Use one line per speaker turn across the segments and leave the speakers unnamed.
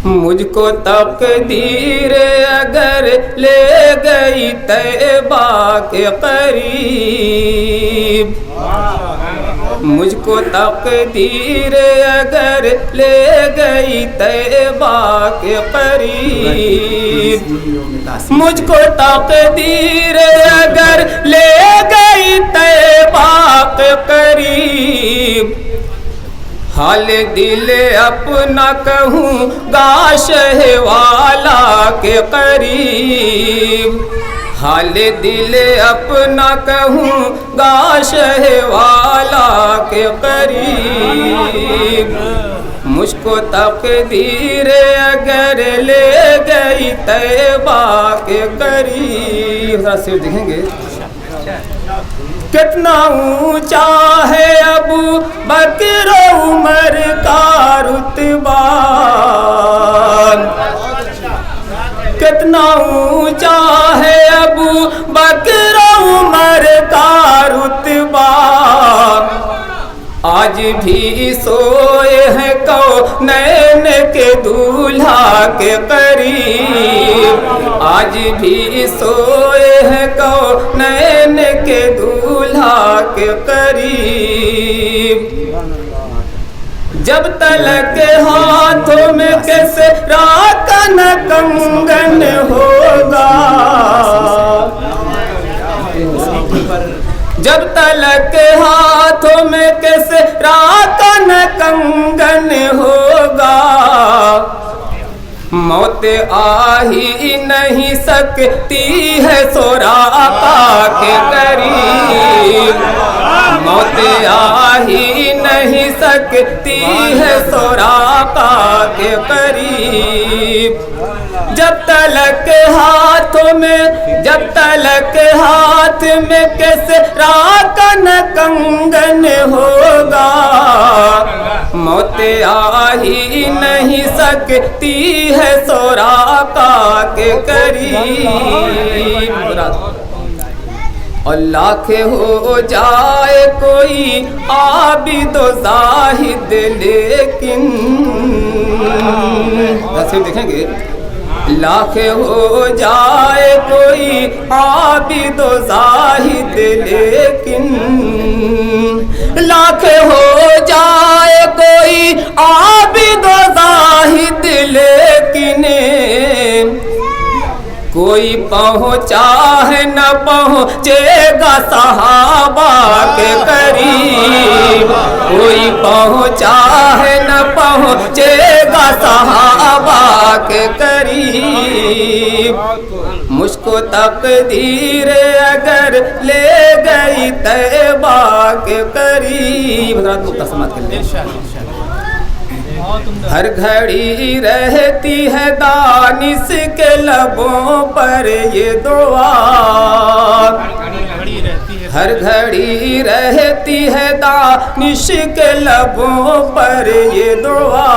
مجھ کو تقدیر اگر لے گئی طیبہ کے قریب، مجھ کو تقدیر اگر لے گئی طیبہ کے قریب، مجھ کو تقدیر اگر لے گئی طیبہ کے قریب، حال دل اپنا کہوں گا شہ والا کے قریب، حال دل اپنا کہوں گا شہ والا کے قریب، مجھ کو تقدیر اگر لے گئی طیبہ کے قریب۔ ذرا صرف دیکھیں گے کتنا اونچا ہے ابو بکر عمر کا رتبہ، کتنا اونچا ہے ابو بکر عمر کا رتبہ، آج بھی سوئے ہیں کونین کے دولہا کے قریب، آج بھی سوئے ہیں کونین کے دولہا کے قریب، جب تلک ہاتھوں میں کسریٰ کا نہ کنگن ہوگا، جب تلک ہاتھوں میں کسریٰ کا نہ کنگن ہوگا، موت آ ہی نہیں سکتی ہے سراقہ کے قریب، موت آ ہی نہیں سکتی ہے سراقہ کے قریب، جب تلک ہاتھوں میں، جب تلک ہاتھ میں کسریٰ کا نہ کنگن ہوگا، موت آ ہی نہیں سکتی ہے سراقہ کے قریب، اور لاکھ ہو جائے کوئی عابد و زاہد لیکن، ایسے دیکھیں گے لاکھ ہو جائے کوئی عابد و زاہد لیکن، لاکھ ہو جائے کوئی عابد و زاہد لیکن، کوئی پہنچا ہے نہ پہنچے گا صحابہ کے قریب، کوئی پہنچا ہے نہ پہنچے گا صحابہ کے قریب، مجھ کو تقدیر اگر لے گئی طیبہ کے قریب۔ حضرات نقطہ سماعت کر لیں۔ ہر گھڑی رہتی ہے دانش کے لبوں پر یہ دعا، ہر گھڑی رہتی ہے دانش کے لبوں پر یہ دعا،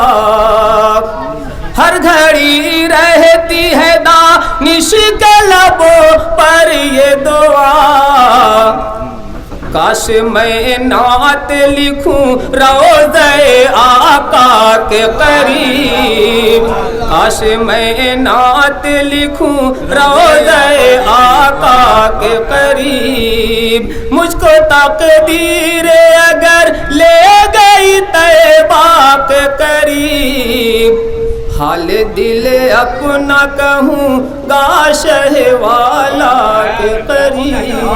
ہر گھڑی رہتی ہے دانش کے لبوں پر یہ دعا، کاش میں نعت لکھوں روضہ آقا کے قریب، کاش میں نعت لکھوں روضہ آقا کے قریب، مجھ کو تقدیر اگر لے گئی طیبہ کے قریب، حال دل اپنا کہوں گا شہ والا کے قریب۔